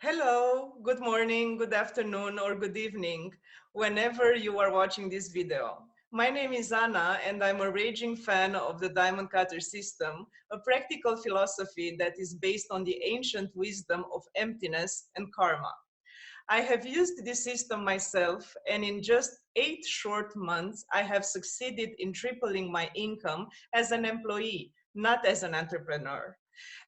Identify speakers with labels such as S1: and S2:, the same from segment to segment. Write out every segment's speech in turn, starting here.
S1: Hello, good morning, good afternoon, or good evening, whenever you are watching this video. My name is Ana, and I'm a raging fan of the diamond cutter system, a practical philosophy that is based on the ancient wisdom of emptiness and karma. I have used this system myself, and in just 8 short months, I have succeeded in tripling my income as an employee, not as an entrepreneur.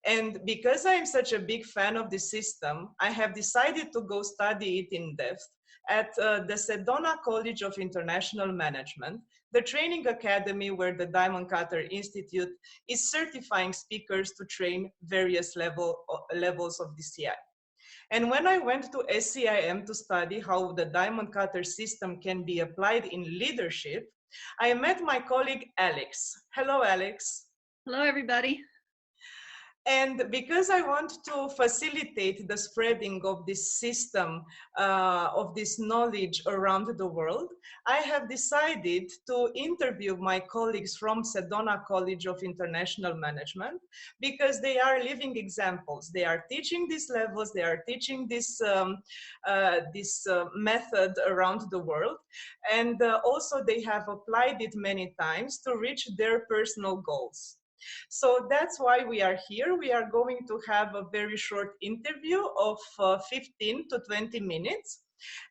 S1: And because I'm such a big fan of the system, I have decided to go study it in depth at the Sedona College of International Management, the training academy where the Diamond Cutter Institute is certifying speakers to train various levels of DCI. And when I went to SCIM to study how the Diamond Cutter system can be applied in leadership, I met my colleague Alix. Hello, Alix.
S2: Hello, everybody.
S1: And because I want to facilitate the spreading of this system, of this knowledge around the world, I have decided to interview my colleagues from Sedona College of International Management because they are living examples. They are teaching these levels, they are teaching this method around the world, and also they have applied it many times to reach their personal goals. So that's why we are here. We are going to have a very short interview of 15 to 20 minutes.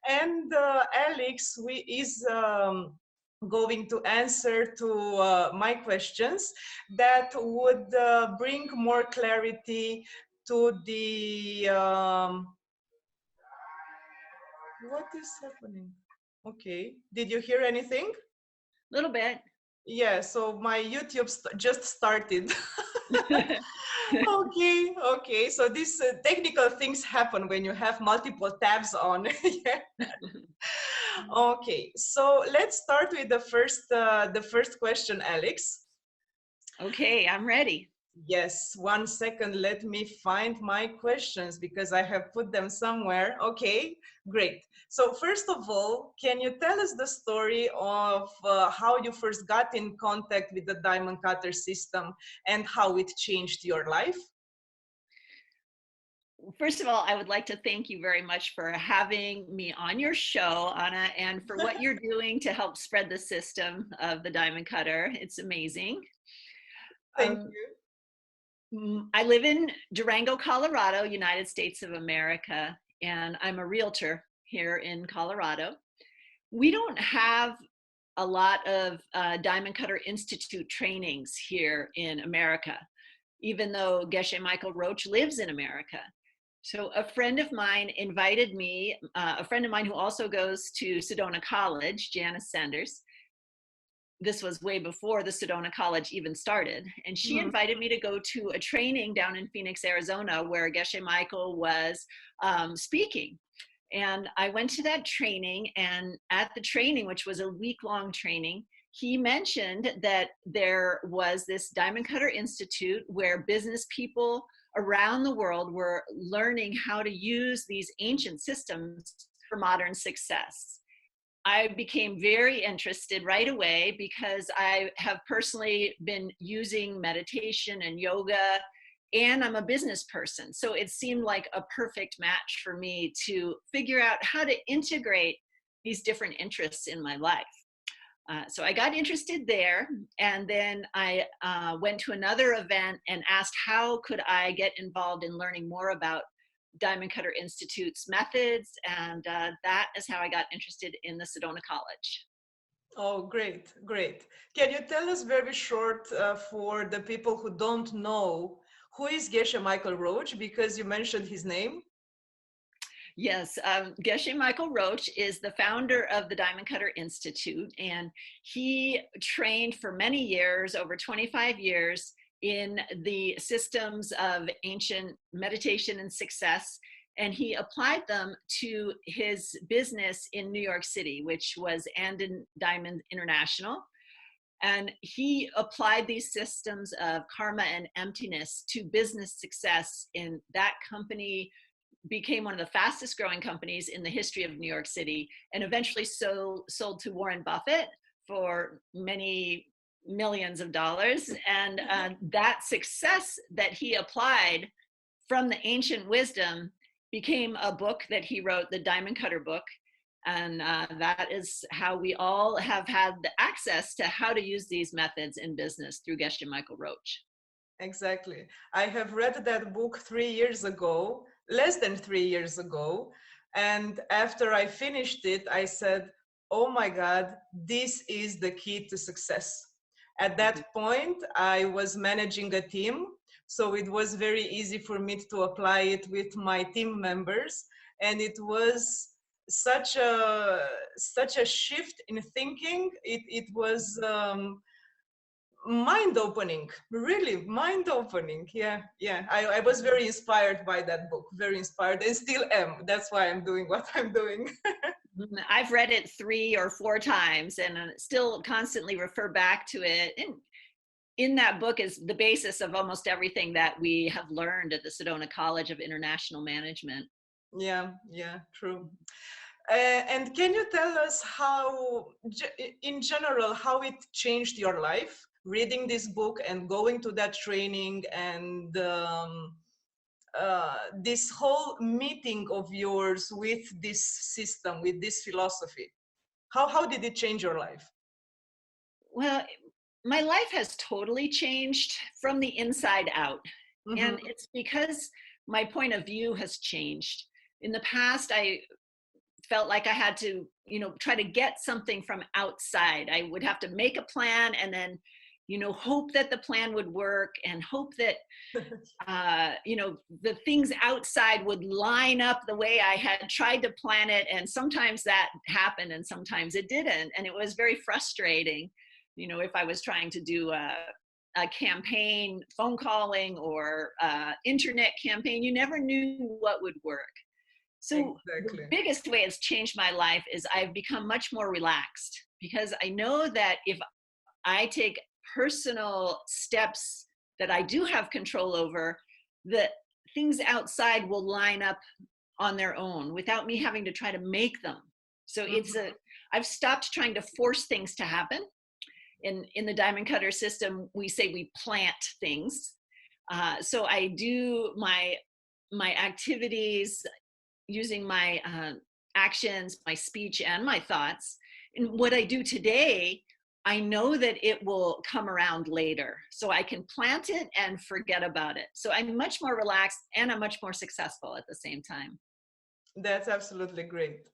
S1: And Alix is going to answer to my questions that would bring more clarity to the... what is happening? Okay. Did you hear anything?
S2: A little bit.
S1: Yeah, so my YouTube just started. Okay. So these technical things happen when you have multiple tabs on. Yeah. Okay, so let's start with the first question, Alix.
S2: Okay, I'm ready.
S1: Yes, 1 second. Let me find my questions because I have put them somewhere. Okay, great. So first of all, can you tell us the story of how you first got in contact with the diamond cutter system and how it changed your life?
S2: First of all, I would like to thank you very much for having me on your show, Ana, and for what you're doing to help spread the system of the diamond cutter. It's amazing.
S1: Thank you.
S2: I live in Durango, Colorado, United States of America, and I'm a realtor here in Colorado. We don't have a lot of Diamond Cutter Institute trainings here in America, even though Geshe Michael Roach lives in America. So a friend of mine invited me, a friend of mine who also goes to Sedona College, Janice Sanders. This was way before the Sedona College even started. And she invited me to go to a training down in Phoenix, Arizona, where Geshe Michael was speaking. And I went to that training, and at the training, which was a week-long training, he mentioned that there was this Diamond Cutter Institute where business people around the world were learning how to use these ancient systems for modern success. I became very interested right away because I have personally been using meditation and yoga, and I'm a business person. So it seemed like a perfect match for me to figure out how to integrate these different interests in my life. So I got interested there, and then I went to another event and asked how could I get involved in learning more about Diamond Cutter Institute's methods, and that is how I got interested in the Sedona College.
S1: Oh, great. Can you tell us very short for the people who don't know, who is Geshe Michael Roach, because you mentioned his name?
S2: Yes, Geshe Michael Roach is the founder of the Diamond Cutter Institute, and he trained for many years, over 25 years, in the systems of ancient meditation and success, and he applied them to his business in New York City, which was Andon Diamond International. And he applied these systems of karma and emptiness to business success, in that company became one of the fastest growing companies in the history of New York City, and eventually sold to Warren Buffett for many millions of dollars. And that success that he applied from the ancient wisdom became a book that he wrote, the Diamond Cutter book. And that is how we all have had the access to how to use these methods in business through Geshe Michael Roach.
S1: Exactly. I have read that book 3 years ago, less than 3 years ago. And after I finished it, I said, oh my God, this is the key to success. At that point, I was managing a team. So it was very easy for me to apply it with my team members. And it was such a shift in thinking. It was mind-opening, really mind-opening. Yeah. I was very inspired by that book, very inspired, and still am. That's why I'm doing what I'm doing.
S2: I've read it 3 or 4 times and still constantly refer back to it. And in that book is the basis of almost everything that we have learned at the Sedona College of International Management.
S1: Yeah, true. And can you tell us how, in general, how it changed your life, reading this book and going to that training, and this whole meeting of yours with this system, with this philosophy? How did it change your life?
S2: Well, my life has totally changed from the inside out.
S1: Mm-hmm.
S2: And it's because my point of view has changed. In the past, I felt like I had to, try to get something from outside. I would have to make a plan and then, hope that the plan would work and hope that, the things outside would line up the way I had tried to plan it. And sometimes that happened and sometimes it didn't. And it was very frustrating, if I was trying to do a campaign, phone calling, or internet campaign, you never knew what would work. So
S1: exactly.
S2: The biggest way it's changed my life is I've become much more relaxed, because I know that if I take personal steps that I do have control over, the things outside will line up on their own without me having to try to make them. So I've stopped trying to force things to happen. In the Diamond Cutter system, we say we plant things. So I do my activities using my actions, my speech, and my thoughts. And what I do today, I know that it will come around later. So I can plant it and forget about it. So I'm much more relaxed and I'm much more successful at the same time.
S1: That's absolutely great.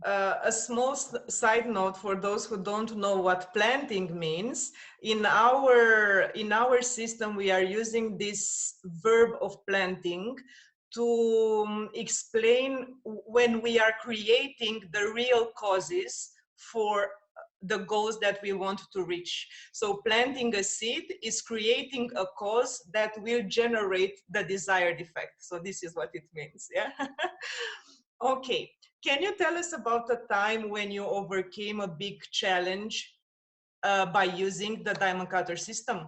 S1: A small side note for those who don't know what planting means. In our system, we are using this verb of planting to explain when we are creating the real causes for the goals that we want to reach. So planting a seed is creating a cause that will generate the desired effect. So this is what it means, yeah? Okay, can you tell us about a time when you overcame a big challenge by using the Diamond Cutter system?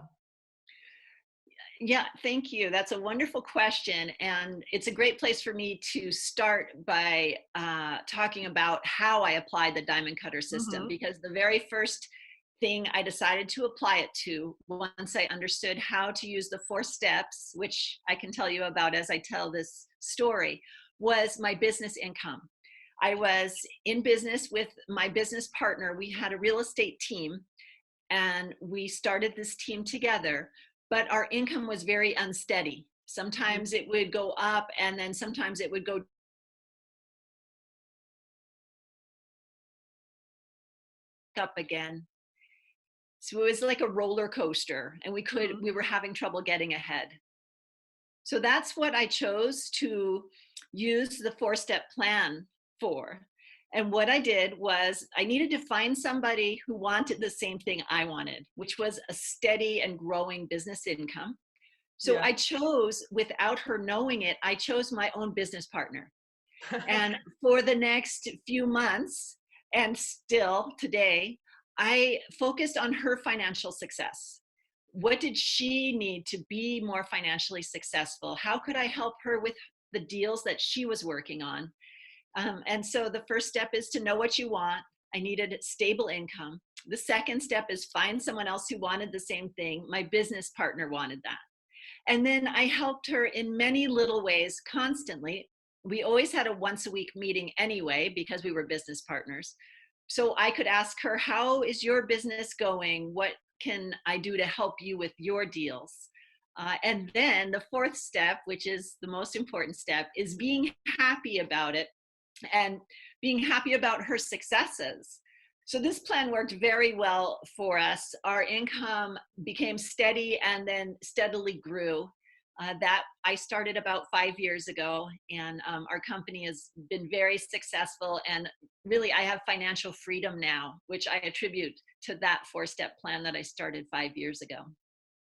S2: Yeah, thank you. That's a wonderful question. And it's a great place for me to start by talking about how I applied the Diamond Cutter system, because the very first thing I decided to apply it to, once I understood how to use the 4 steps, which I can tell you about as I tell this story, was my business income. I was in business with my business partner. We had a real estate team and we started this team together, but our income was very unsteady. Sometimes it would go up and then sometimes it would go up again. So it was like a roller coaster, and we were having trouble getting ahead. So that's what I chose to use the 4-step plan for. And what I did was I needed to find somebody who wanted the same thing I wanted, which was a steady and growing business income. So I chose, without her knowing it, I chose my own business partner. And for the next few months, and still today, I focused on her financial success. What did she need to be more financially successful? How could I help her with the deals that she was working on? And so the first step is to know what you want. I needed stable income. The second step is find someone else who wanted the same thing. My business partner wanted that. And then I helped her in many little ways constantly we always had a once a week meeting anyway, because we were business partners. So I could ask her, how is your business going? What can I do to help you with your deals? And then the fourth step, which is the most important step, is being happy about it and being happy about her successes. So this plan worked very well for us. Our income became steady and then steadily grew. That I started about 5 years ago, and our company has been very successful. And really, I have financial freedom now, which I attribute to that four-step plan that I started 5 years ago.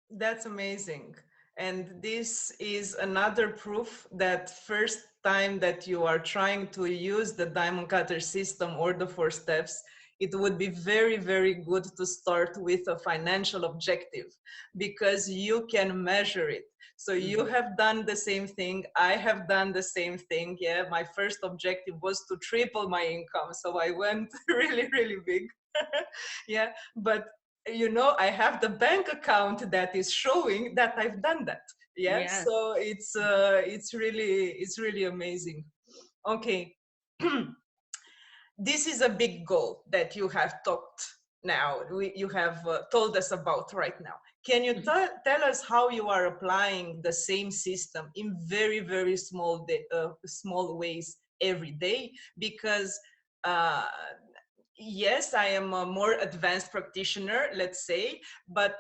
S1: That's amazing. And this is another proof that first time that you are trying to use the diamond cutter system or the four steps, it would be very, very good to start with a financial objective because you can measure it. So you have done the same thing. I have done the same thing. Yeah, my first objective was to triple my income. So I went really, really big. Yeah, but you know, I have the bank account that is showing that I've done that. Yeah,
S2: Yes.
S1: so it's really amazing. Okay. This is a big goal that you have talked now, you have told us about right now. Can you tell us how you are applying the same system in very, very small ways every day? Because yes, I am a more advanced practitioner, let's say, but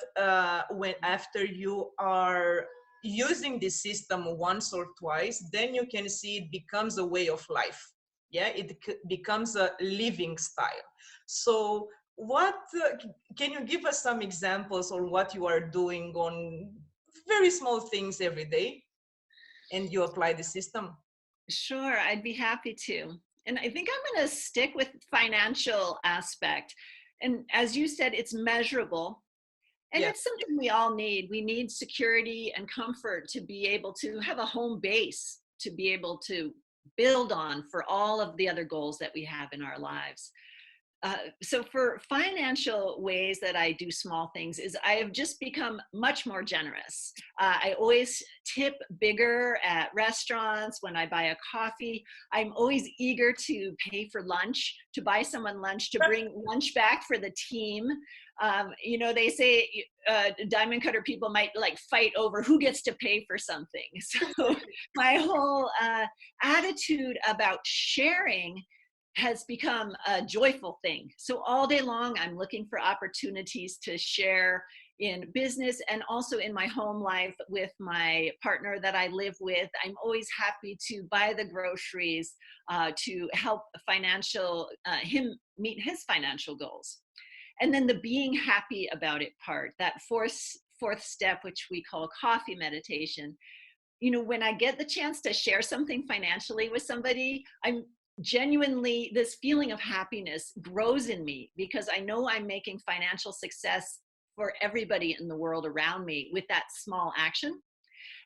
S1: when after you are using this system once or twice, then you can see it becomes a way of life. Yeah, it becomes a living style. So what can you give us some examples on what you are doing on very small things every day and you apply the system?
S2: Sure, I'd be happy to. And I think I'm going to stick with financial aspect. And as you said, it's measurable. And
S1: Yeah.
S2: it's something we all need. We need security and comfort to be able to have a home base, to be able to build on for all of the other goals that we have in our lives. So for financial ways that I do small things is I have just become much more generous. I always tip bigger at restaurants when I buy a coffee. I'm always eager to pay for lunch, to buy someone lunch, to bring lunch back for the team. You know, they say diamond cutter people might like fight over who gets to pay for something. So my whole attitude about sharing has become a joyful thing. So all day long, I'm looking for opportunities to share in business and also in my home life with my partner that I live with. I'm always happy to buy the groceries to help him meet his financial goals. And then the being happy about it part, that fourth step, which we call coffee meditation. You know, when I get the chance to share something financially with somebody, I'm genuinely, this feeling of happiness grows in me because I know I'm making financial success for everybody in the world around me with that small action.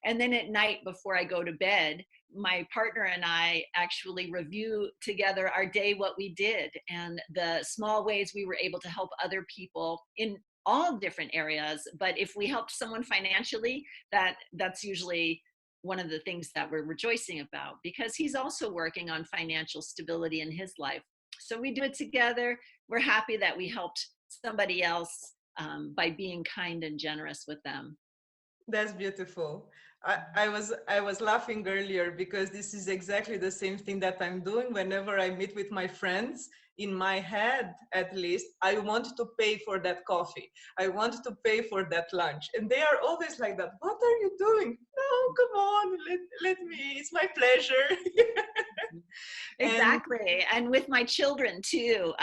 S2: And then at night before I go to bed, my partner and I actually review together our day, what we did, and the small ways we were able to help other people in all different areas. But if we helped someone financially, that's usually one of the things that we're rejoicing about, because he's also working on financial stability in his life. So we do it together. We're happy that we helped somebody else by being kind and generous with them.
S1: That's beautiful. I was laughing earlier because this is exactly the same thing that I'm doing whenever I meet with my friends. In my head, at least, I want to pay for that coffee. I want to pay for that lunch. And they are always like that. What are you doing? No, come on, let me. It's my pleasure. And
S2: Exactly. And with my children too.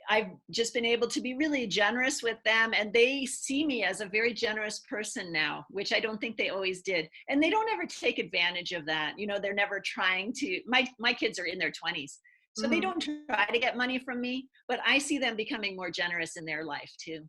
S2: I've just been able to be really generous with them, and they see me as a very generous person now, which I don't think they always did. And they don't ever take advantage of that. You know, they're never trying to, my kids are in their 20s, so they don't try to get money from me, but I see them becoming more generous in their life too.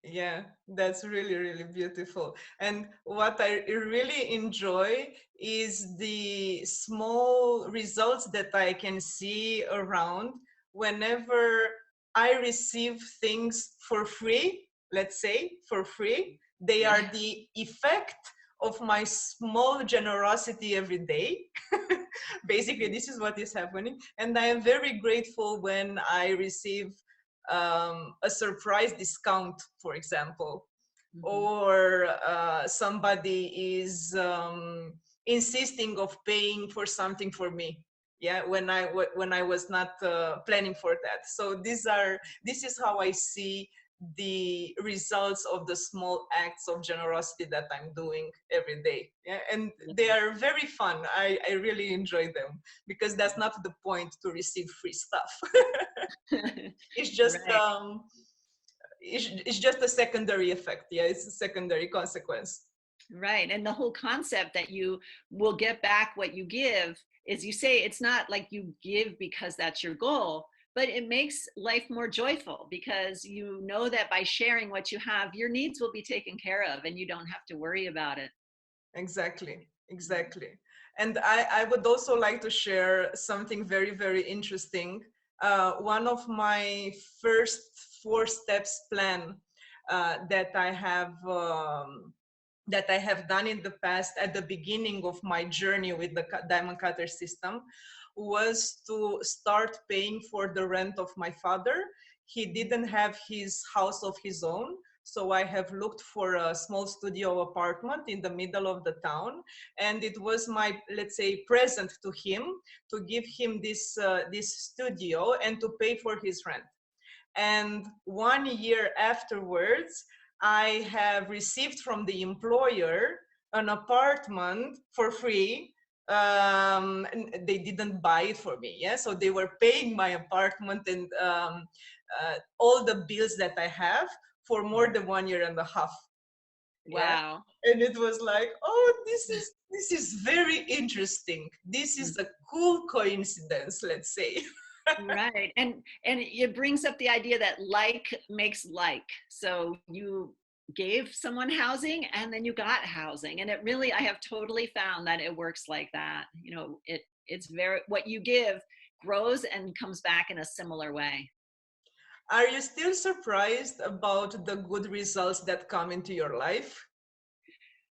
S1: yeah, that's really, really beautiful. And what I really enjoy is the small results that I can see around whenever I receive things for free, let's say for free. They are the effect of my small generosity every day. Basically, this is what is happening. And I am very grateful when I receive a surprise discount, for example, or somebody is insisting of paying for something for me. Yeah, when I was not planning for that. So this is how I see the results of the small acts of generosity that I'm doing every day. Yeah, and they are very fun. I really enjoy them, because that's not the point to receive free stuff. It's just
S2: Right.
S1: it's just a secondary effect. Yeah, it's a secondary consequence.
S2: Right. And the whole concept that you will get back what you give is, you say, it's not like you give because that's your goal, but it makes life more joyful because you know that by sharing what you have, your needs will be taken care of and you don't have to worry about it.
S1: Exactly, exactly. And I would also like to share something very, very interesting. One of my first 4 steps plan that I have done in the past at the beginning of my journey with the diamond cutter system was to start paying for the rent of my father. He didn't have his house of his own, so I have looked for a small studio apartment in the middle of the town, and it was my, let's say, present to him, to give him this studio and to pay for his rent. And 1 year afterwards, I have received from the employer an apartment for free. And they didn't buy it for me. Yeah, so they were paying my apartment and all the bills that I have for more than 1 year and a half. Yeah,
S2: Wow.
S1: and it was like, oh, this is very interesting. This is a cool coincidence, let's say.
S2: Right. And it brings up the idea that like makes like. So you gave someone housing and then you got housing. And it really, I have totally found that it works like that. You know, it's very, what you give grows and comes back in a similar way.
S1: Are you still surprised about the good results that come into your life?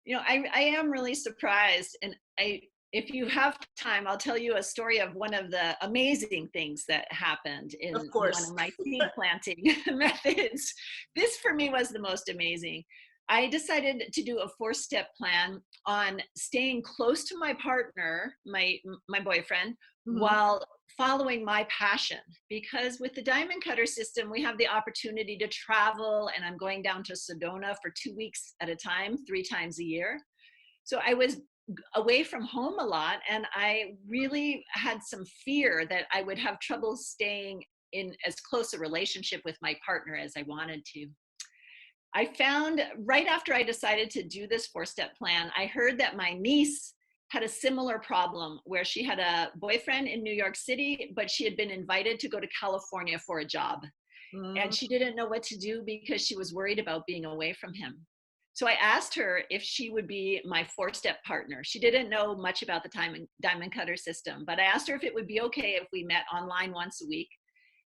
S2: You know, I am really surprised. And if you have time, I'll tell you a story of one of the amazing things that happened
S1: Of
S2: in one
S1: course.
S2: of my seed planting methods. This for me was the most amazing. I decided to do a 4-step plan on staying close to my partner, my boyfriend,
S1: Mhm.
S2: while following my passion. Because with the diamond cutter system, we have the opportunity to travel, and I'm going down to Sedona for 2 weeks at a time, 3 times a year. So I was away from home a lot, and I really had some fear that I would have trouble staying in as close a relationship with my partner as I wanted to. I found right after I decided to do this 4-step plan, I heard that my niece had a similar problem where she had a boyfriend in New York City, but she had been invited to go to California for a job. And
S1: Mm.
S2: she didn't know what to do because she was worried about being away from him. So I asked her if she would be my 4-step partner. She didn't know much about the diamond cutter system, but I asked her if it would be okay if we met online once a week.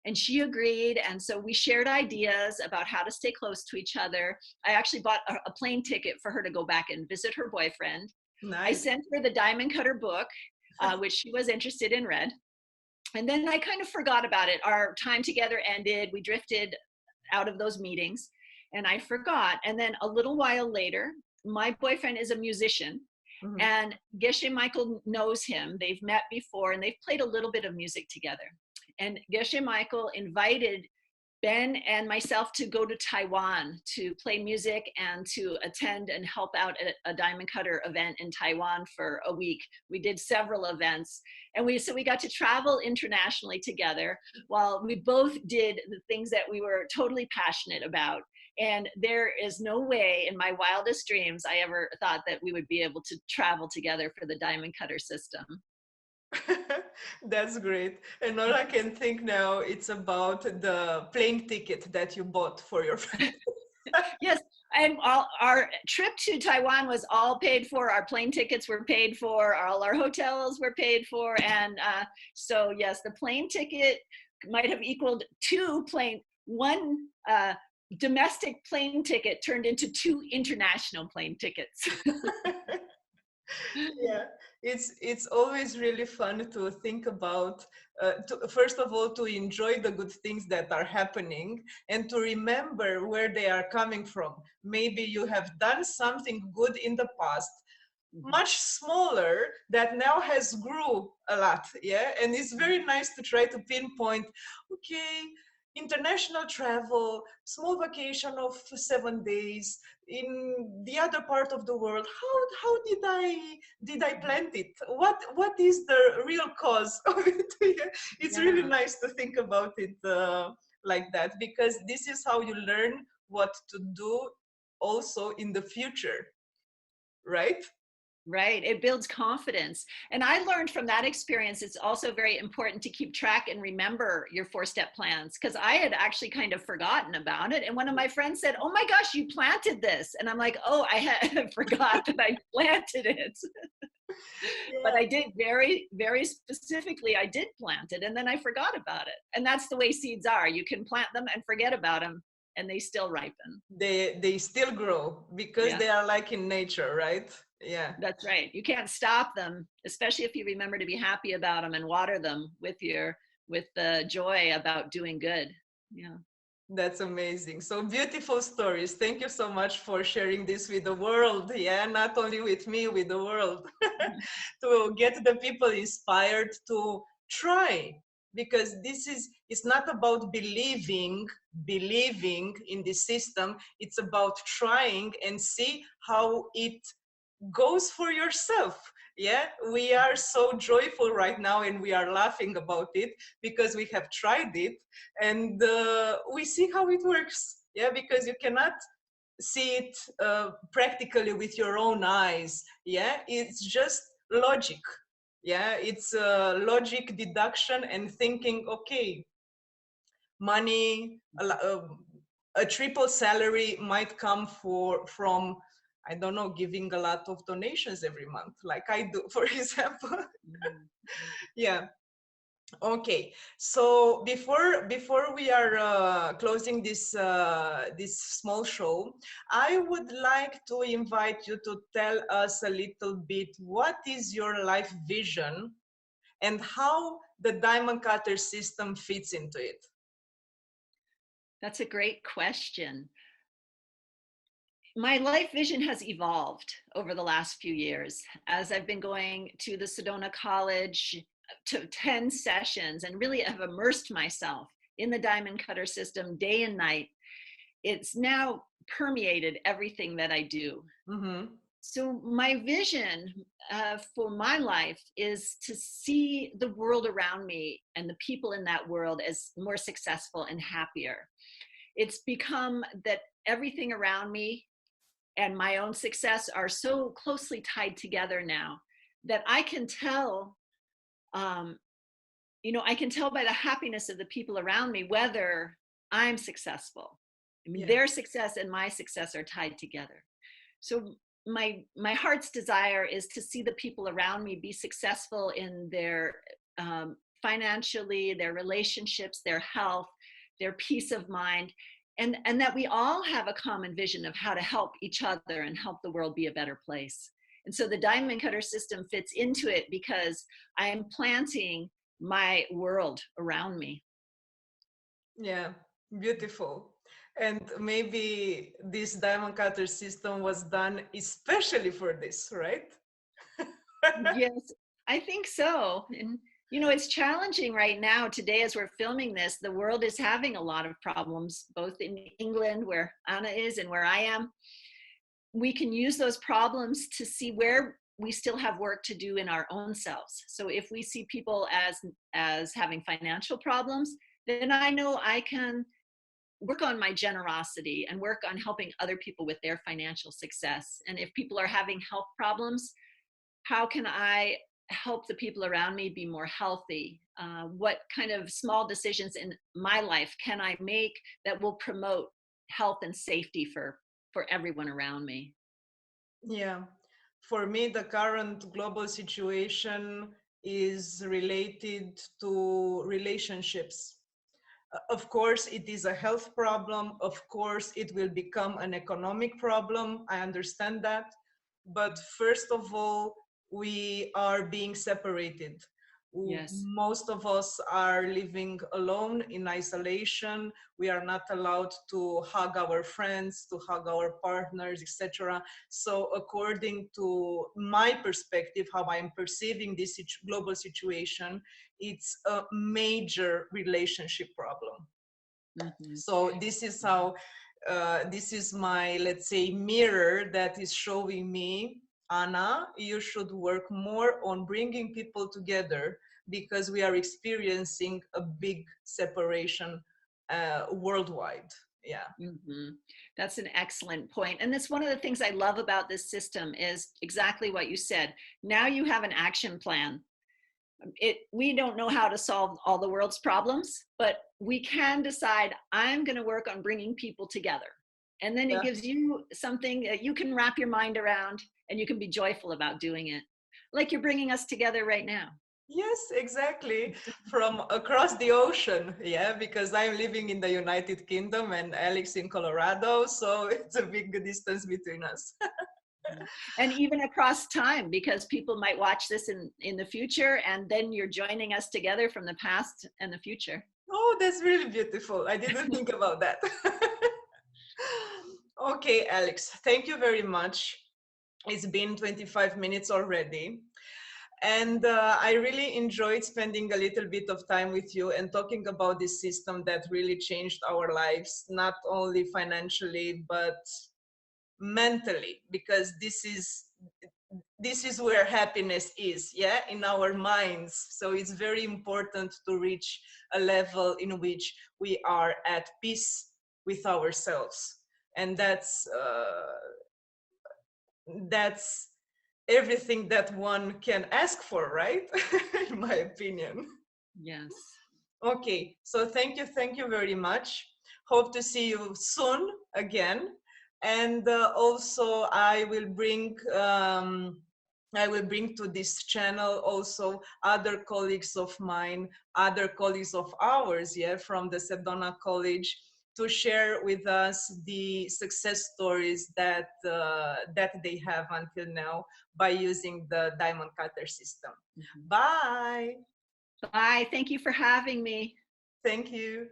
S2: And she agreed. And so we shared ideas about how to stay close to each other. I actually bought a plane ticket for her to go back and visit her boyfriend. I
S1: Nice.
S2: sent her the diamond cutter book, which she was interested in, read. And then I kind of forgot about it. Our time together ended. We drifted out of those meetings and I forgot. And then a little while later, my boyfriend is a musician,
S1: Mhm.
S2: and Geshe Michael knows him. They've met before and they've played a little bit of music together. And Geshe Michael invited Ben and myself to go to Taiwan to play music and to attend and help out at a diamond cutter event in Taiwan for a week. We did several events, and we got to travel internationally together while we both did the things that we were totally passionate about. And there is no way in my wildest dreams I ever thought that we would be able to travel together for the diamond cutter system.
S1: That's great. And all I can think now, it's about the plane ticket that you bought for your friend.
S2: Yes, and our trip to Taiwan was all paid for. Our plane tickets were paid for. All our hotels were paid for. And so, yes, the plane ticket might have equaled one domestic plane ticket turned into 2 international plane tickets.
S1: Yeah, it's always really fun to think about, first of all, to enjoy the good things that are happening and to remember where they are coming from. Maybe you have done something good in the past, much smaller, that now has grew a lot. Yeah, and it's very nice to try to pinpoint, okay, international travel, small vacation of 7 days in the other part of the world. How did I plant it? What is the real cause of it? Yeah, it's really
S2: Yeah.
S1: nice to think about it like that, because this is how you learn what to do also in the future, right?
S2: Right. It builds confidence. And I learned from that experience, it's also very important to keep track and remember your 4-step plans, because I had actually kind of forgotten about it. And one of my friends said, "Oh my gosh, you planted this." And I'm like, "Oh, I had forgot that I planted it." But
S1: Yeah.
S2: I did very, very specifically, I did plant it and then I forgot about it. And that's the way seeds are. You can plant them and forget about them and they still ripen.
S1: They still grow because
S2: Yeah.
S1: they are like in nature, right? Yeah.
S2: That's right. You can't stop them, especially if you remember to be happy about them and water them with the joy about doing good. Yeah.
S1: That's amazing. So beautiful stories. Thank you so much for sharing this with the world. Yeah, not only with me, with the world. To get the people inspired to try, because this is, it's not about believing in the system. It's about trying and see how it goes for yourself. Yeah, we are so joyful right now and we are laughing about it because we have tried it, and we see how it works. Yeah, because you cannot see it practically with your own eyes. Yeah, it's just logic. Yeah, it's logic, deduction, and thinking, okay, money, a triple salary might come from, I don't know, giving a lot of donations every month, like I do, for example.
S2: Mhm.
S1: Yeah. Okay. So before we are closing this small show, I would like to invite you to tell us a little bit what is your life vision and how the diamond cutter system fits into it.
S2: That's a great question. My life vision has evolved over the last few years as I've been going to the Sedona College to attend sessions and really have immersed myself in the diamond cutter system day and night. It's now permeated everything that I do.
S1: Mm-hmm.
S2: So my vision for my life is to see the world around me and the people in that world as more successful and happier. It's become that everything around me and my own success are so closely tied together now that I can tell, um, I can tell by the happiness of the people around me whether I'm successful. I mean,
S1: Yeah.
S2: their success and my success are tied together. So my heart's desire is to see the people around me be successful in their financially, their relationships, their health, their peace of mind, and that we all have a common vision of how to help each other and help the world be a better place. And so the diamond cutter system fits into it because I am planting my world around me.
S1: Yeah, beautiful. And maybe this diamond cutter system was done especially for this, right?
S2: Yes, I think so. And it's challenging right now. Today, as we're filming this, the world is having a lot of problems, both in England, where Ana is, and where I am. We can use those problems to see where we still have work to do in our own selves. So if we see people as having financial problems, then I know I can work on my generosity and work on helping other people with their financial success. And if people are having health problems, how can I help the people around me be more healthy? What kind of small decisions in my life can I make that will promote health and safety for everyone around me?
S1: Yeah. For me, the current global situation is related to relationships. Of course, it is a health problem. Of course, it will become an economic problem. I understand that. But first of all, we are being separated.
S2: Yes.
S1: Most of us are living alone in isolation. We are not allowed to hug our friends, to hug our partners, etc. So according to my perspective, how I'm perceiving this global situation, it's a major relationship problem.
S2: Mm-hmm.
S1: So this is how, this is my, let's say, mirror that is showing me, Ana, you should work more on bringing people together, because we are experiencing a big separation worldwide. Yeah.
S2: Mm-hmm. That's an excellent point. And that's one of the things I love about this system is exactly what you said. Now you have an action plan. We don't know how to solve all the world's problems, but we can decide, I'm going to work on bringing people together. And then it
S1: Yeah.
S2: gives you something that you can wrap your mind around, and you can be joyful about doing it. Like you're bringing us together right now.
S1: Yes, exactly. From across the ocean. Yeah, because I'm living in the United Kingdom and Alix in Colorado. So it's a big distance between us.
S2: And even across time, because people might watch this in the future, and then you're joining us together from the past and the future.
S1: Oh, that's really beautiful. I didn't think about that. Okay, Alix, thank you very much. It's been 25 minutes already. And I really enjoyed spending a little bit of time with you and talking about this system that really changed our lives, not only financially, but mentally, because this is where happiness is, yeah, in our minds. So it's very important to reach a level in which we are at peace with ourselves, and that's everything that one can ask for, right? In my opinion.
S2: Yes.
S1: Okay, so thank you very much. Hope to see you soon again. And also I will bring to this channel also other colleagues of mine, other colleagues of ours, yeah, from the Sedona College, to share with us the success stories that that they have until now by using the diamond cutter system.
S2: Mm-hmm.
S1: Bye.
S2: Bye. Thank you for having me.
S1: Thank you.